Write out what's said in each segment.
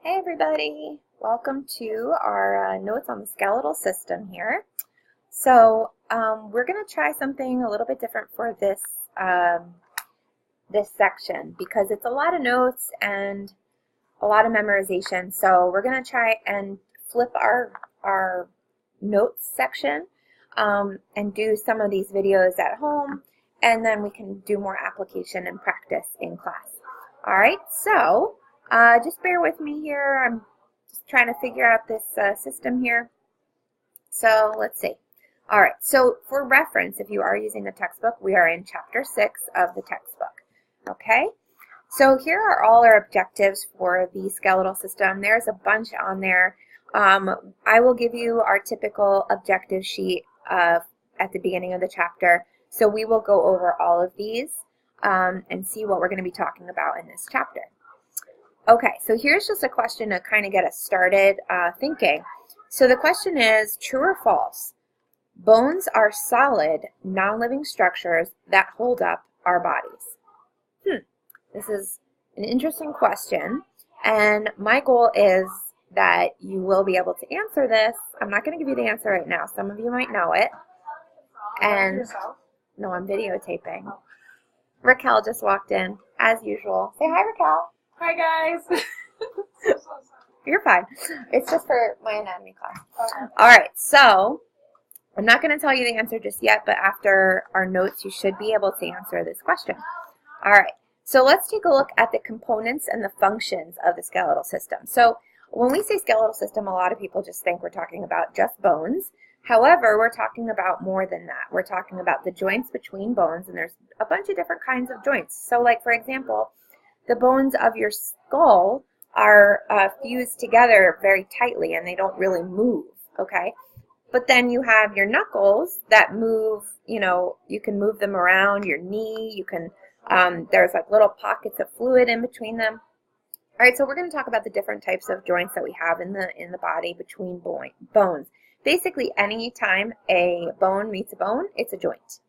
Hey everybody, welcome to our notes on the skeletal system here. We're going to try something a little bit different for this section because it's a lot of notes and a lot of memorization. So we're going to try and flip our notes section and do some of these videos at home, and then we can do more application and practice in class. All right, so just bear with me here. I'm just trying to figure out this system here. So let's see. All right, so for reference, if you are using the textbook, we are in Chapter 6 of the textbook. Okay, so here are all our objectives for the skeletal system. There's a bunch on there. I will give you our typical objective sheet at the beginning of the chapter. So we will go over all of these and see what we're going to be talking about in this chapter. Okay, so here's just a question to kind of get us started thinking. So the question is, true or false? Bones are solid, non-living structures that hold up our bodies. This is an interesting question, and my goal is that you will be able to answer this. I'm not going to give you the answer right now. Some of you might know it. And no, I'm videotaping. Raquel just walked in, as usual. Say hi, Raquel. Hi guys. You're fine. It's just for my anatomy class. Okay. All right, so I'm not going to tell you the answer just yet, but after our notes, you should be able to answer this question. All right, so let's take a look at the components and the functions of the skeletal system. So when we say skeletal system, a lot of people just think we're talking about just bones. However, we're talking about more than that. We're talking about the joints between bones, and there's a bunch of different kinds of joints. So like, for example, the bones of your skull are fused together very tightly, and they don't really move, okay? But then you have your knuckles that move, you know, you can move them around your knee. You can, there's like little pockets of fluid in between them. All right, so we're going to talk about the different types of joints that we have in the body between bones. Basically, any time a bone meets a bone, it's a joint.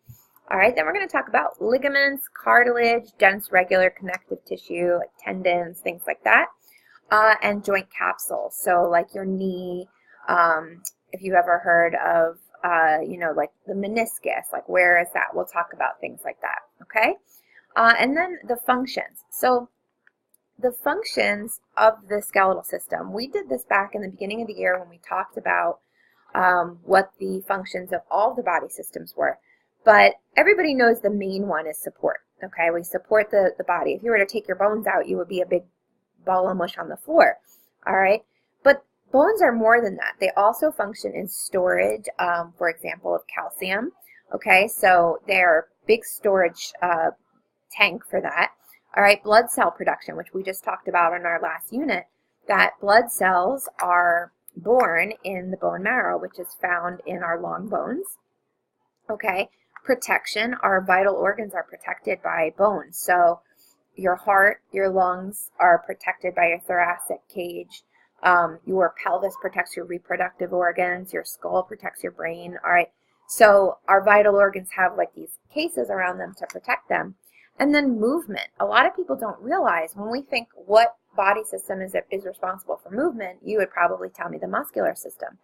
All right, then we're going to talk about ligaments, cartilage, dense regular connective tissue, like tendons, things like that, and joint capsules. So like your knee, if you've ever heard of, you know, like the meniscus, like where is that? We'll talk about things like that, okay? And then the functions. So the functions of the skeletal system, we did this back in the beginning of the year when we talked about what the functions of all the body systems were. But everybody knows the main one is support, okay? We support the body. If you were to take your bones out, you would be a big ball of mush on the floor, all right? But bones are more than that. They also function in storage, for example, of calcium, okay? So they're a big storage tank for that. All right, blood cell production, which we just talked about in our last unit, that blood cells are born in the bone marrow, which is found in our long bones, okay? Protection, our vital organs are protected by bones. So your heart, your lungs are protected by your thoracic cage. Your pelvis protects your reproductive organs. Your skull protects your brain. All right. So our vital organs have like these cases around them to protect them. And then movement. A lot of people don't realize when we think what body system is responsible for movement, you would probably tell me the muscular system.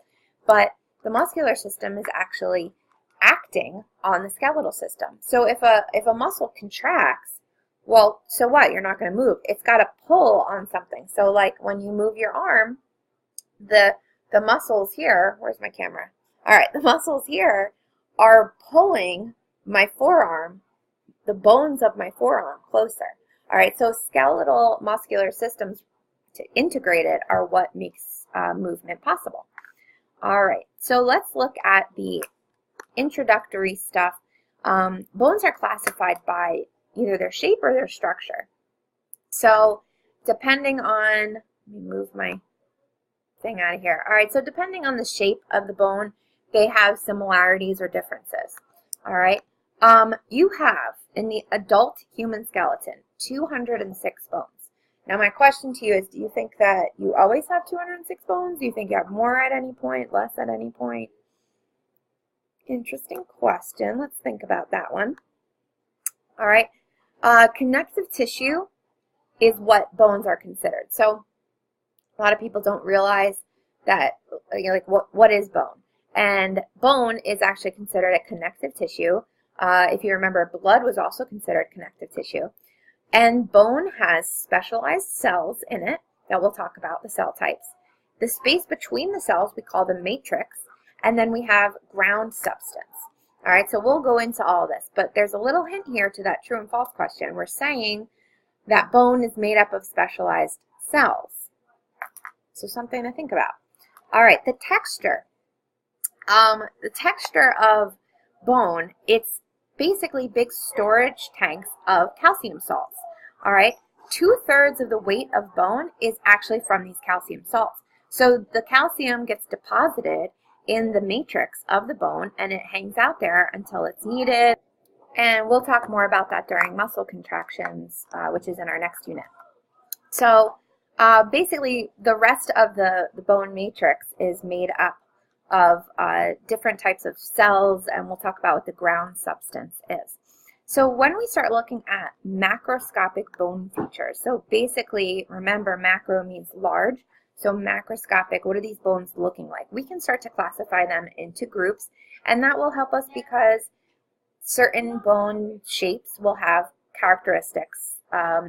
But the muscular system is actually acting on the skeletal system. So if a muscle contracts, well, so what? You're not going to move. It's got to pull on something. So like when you move your arm, the muscles here, where's my camera? All right, the muscles here are pulling my forearm, the bones of my forearm closer. All right, so skeletal muscular systems to integrate it are what makes movement possible. All right, so let's look at the introductory stuff. Bones are classified by either their shape or their structure. So depending on, let me move my thing out of here. All right, so depending on the shape of the bone, they have similarities or differences. All right, you have in the adult human skeleton 206 bones. Now my question to you is, do you think that you always have 206 bones? Do you think you have more at any point, less at any point? Interesting question. Let's think about that one. All right. Connective tissue is what bones are considered. So A lot of people don't realize that, like what is bone? And bone is actually considered a connective tissue. If you remember, blood was also considered connective tissue. And bone has specialized cells in it that we'll talk about, the cell types. The space between the cells we call the matrix, and then we have ground substance. All right, so we'll go into all this, but there's a little hint here to that true and false question. We're saying that bone is made up of specialized cells. So something to think about. All right, the texture. The texture of bone, it's basically big storage tanks of calcium salts. All right, 2/3 of the weight of bone is actually from these calcium salts. So the calcium gets deposited in the matrix of the bone and it hangs out there until it's needed. And we'll talk more about that during muscle contractions, which is in our next unit. So basically, the rest of the bone matrix is made up of different types of cells, and we'll talk about what the ground substance is. So when we start looking at macroscopic bone features, so basically, remember, macro means large, so macroscopic, what are these bones looking like? We can start to classify them into groups, and that will help us because certain bone shapes will have characteristics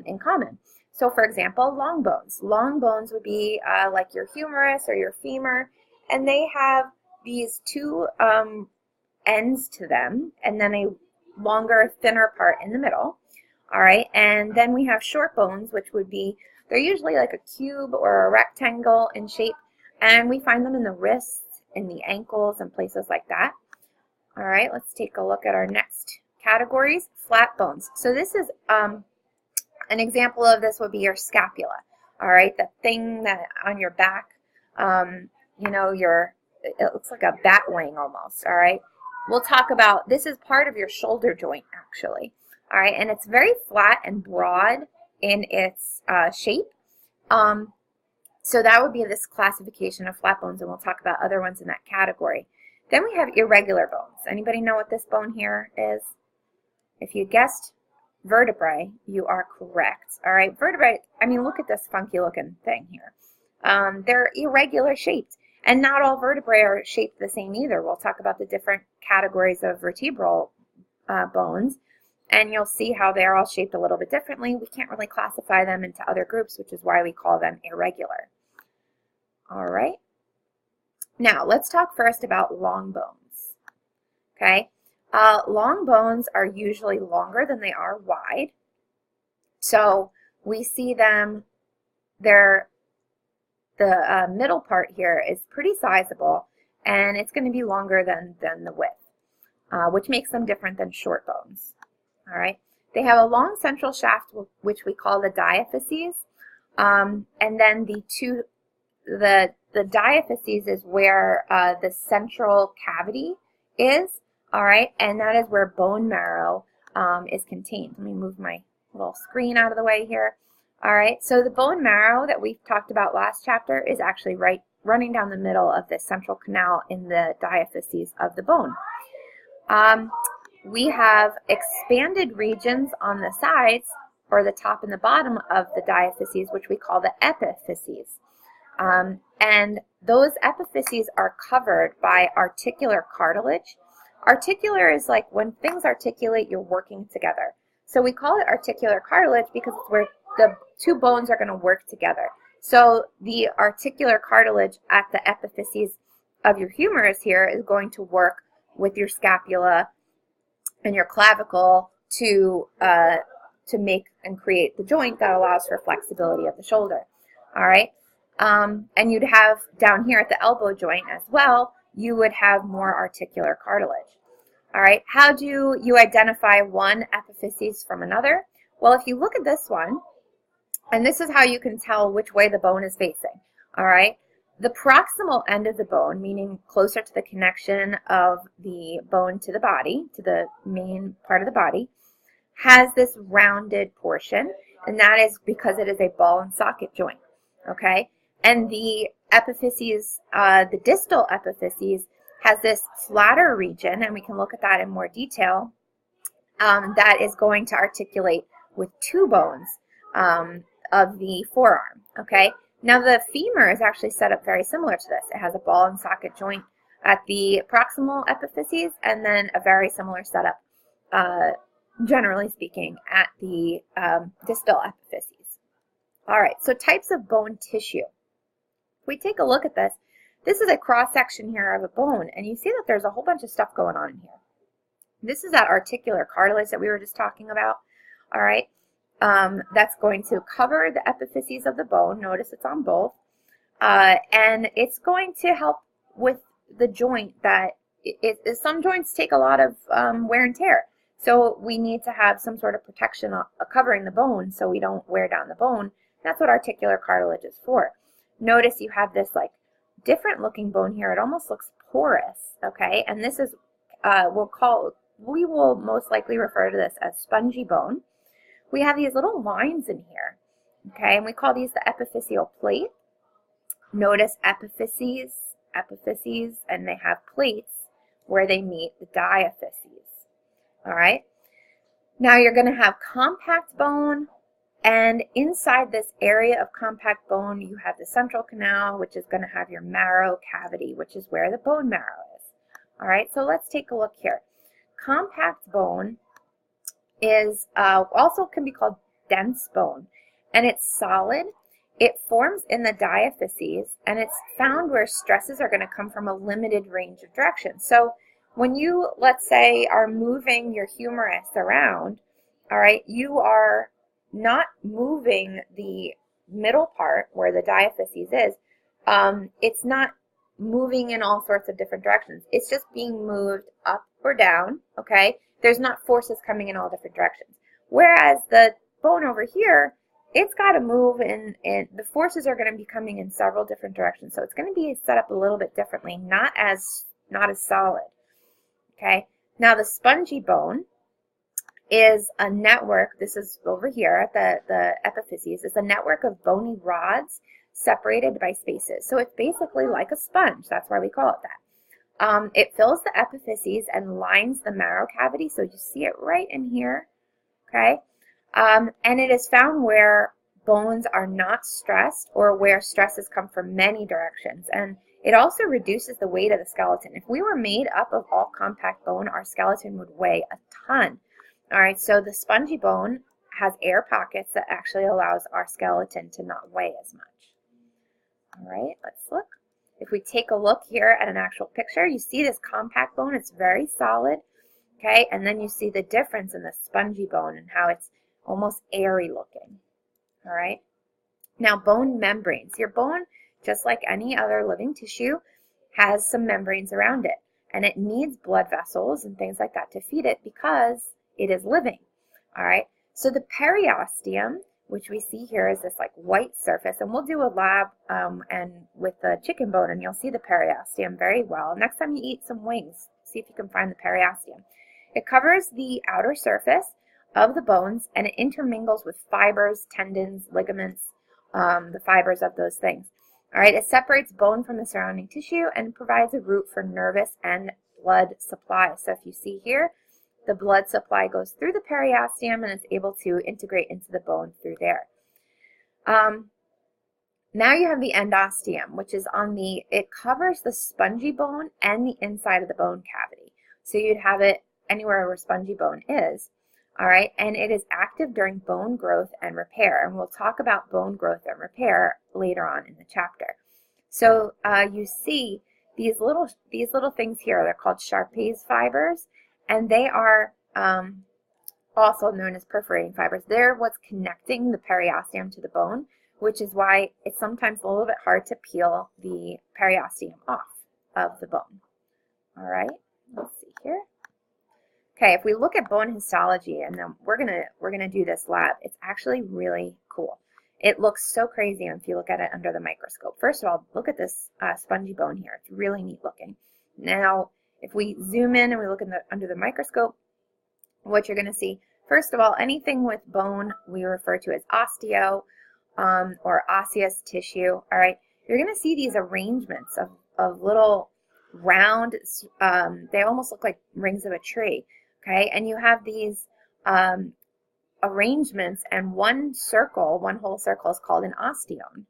in common. So for example, long bones. Long bones would be like your humerus or your femur, and they have these two ends to them, and then a longer, thinner part in the middle. All right, and then we have short bones, which would be, they're usually like a cube or a rectangle in shape, and we find them in the wrists, in the ankles, and places like that. All right, let's take a look at our next categories, flat bones. So this is an example of this would be your scapula. All right, the thing that on your back, you know, it looks like a bat wing almost. All right, we'll talk about, this is part of your shoulder joint actually. All right, and it's very flat and broad in its shape. So that would be this classification of flat bones, and we'll talk about other ones in that category. Then we have irregular bones. Anybody know what this bone here is? If you guessed vertebrae, you are correct. All right, vertebrae, I mean, look at this funky looking thing here. They're irregular shaped, and not all vertebrae are shaped the same either. We'll talk about the different categories of vertebral bones, and you'll see how they're all shaped a little bit differently. We can't really classify them into other groups, which is why we call them irregular. All right. Now, let's talk first about long bones. Okay, long bones are usually longer than they are wide. So we see them, the middle part here is pretty sizable, and it's going to be longer than the width, which makes them different than short bones. All right, they have a long central shaft, which we call the diaphyses, and then the diaphyses is where the central cavity is, all right, and that is where bone marrow is contained. Let me move my little screen out of the way here. All right, so the bone marrow that we talked about last chapter is actually running down the middle of the central canal in the diaphyses of the bone. We have expanded regions on the sides, or the top and the bottom of the diaphyses, which we call the epiphyses. And those epiphyses are covered by articular cartilage. Articular is like when things articulate, you're working together. So we call it articular cartilage because it's where the two bones are going to work together. So the articular cartilage at the epiphyses of your humerus here is going to work with your scapula and your clavicle to make and create the joint that allows for flexibility of the shoulder. All right. And you'd have down here at the elbow joint as well, you would have more articular cartilage. All right, how do you identify one epiphysis from another? Well, if you look at this one, and this is how you can tell which way the bone is facing. All right, the proximal end of the bone, meaning closer to the connection of the bone to the body, to the main part of the body, has this rounded portion, and that is because it is a ball and socket joint. Okay. And the epiphyses, the distal epiphyses, has this flatter region, and we can look at that in more detail, that is going to articulate with two bones of the forearm, okay? Now the femur is actually set up very similar to this. It has a ball and socket joint at the proximal epiphyses, and then a very similar setup, generally speaking, at the distal epiphyses. All right, so types of bone tissue. If we take a look at this, this is a cross-section here of a bone, and you see that there's a whole bunch of stuff going on in here. This is that articular cartilage that we were just talking about, all right? That's going to cover the epiphyses of the bone. Notice it's on both. And it's going to help with the joint that some joints take a lot of wear and tear. So we need to have some sort of protection covering the bone so we don't wear down the bone. That's what articular cartilage is for. Notice you have this like different looking bone here. It almost looks porous, okay? And this is, we will most likely refer to this as spongy bone. We have these little lines in here, okay? And we call these the epiphyseal plate. Notice epiphyses, and they have plates where they meet the diaphyses, all right? Now you're going to have compact bone, and inside this area of compact bone, you have the central canal, which is going to have your marrow cavity, which is where the bone marrow is. All right, so let's take a look here. Compact bone is also can be called dense bone, and it's solid. It forms in the diaphyses, and it's found where stresses are going to come from a limited range of directions. So when you, let's say, are moving your humerus around, all right, you are not moving the middle part where the diaphyses is. It's not moving in all sorts of different directions. It's just being moved up or down, okay? There's not forces coming in all different directions. Whereas the bone over here, it's got to move and the forces are going to be coming in several different directions. So it's going to be set up a little bit differently, not as solid, okay? Now the spongy bone is a network. This is over here at the epiphyses. It's a network of bony rods separated by spaces. So it's basically like a sponge. That's why we call it that. It fills the epiphyses and lines the marrow cavity. So you see it right in here, okay? And it is found where bones are not stressed or where stresses come from many directions. And it also reduces the weight of the skeleton. If we were made up of all compact bone, our skeleton would weigh a ton. All right, so the spongy bone has air pockets that actually allows our skeleton to not weigh as much. All right, let's look. If we take a look here at an actual picture, you see this compact bone, it's very solid, okay? And then you see the difference in the spongy bone and how it's almost airy looking, all right? Now, bone membranes. Your bone, just like any other living tissue, has some membranes around it, and it needs blood vessels and things like that to feed it because it is living, all right? So the periosteum, which we see here, is this like white surface, and we'll do a lab and with the chicken bone, and you'll see the periosteum very well. Next time you eat some wings, see if you can find the periosteum. It covers the outer surface of the bones, and it intermingles with fibers, tendons, ligaments, the fibers of those things. All right, it separates bone from the surrounding tissue and provides a route for nervous and blood supply. So if you see here, the blood supply goes through the periosteum and it's able to integrate into the bone through there. Now you have the endosteum, which is it covers the spongy bone and the inside of the bone cavity. So you'd have it anywhere where spongy bone is, all right? And it is active during bone growth and repair. And we'll talk about bone growth and repair later on in the chapter. So you see these little things here, they're called Sharpey's fibers. And they are also known as perforating fibers. They're what's connecting the periosteum to the bone, which is why it's sometimes a little bit hard to peel the periosteum off of the bone. All right, let's see here. Okay, if we look at bone histology, and then we're gonna do this lab, it's actually really cool. It looks so crazy if you look at it under the microscope. First of all, look at this spongy bone here. It's really neat looking. Now, if we zoom in and we look under the microscope, what you're going to see, first of all, anything with bone we refer to as osteo or osseous tissue. All right, you're going to see these arrangements of little round, they almost look like rings of a tree. Okay, and you have these arrangements, and one whole circle is called an osteon.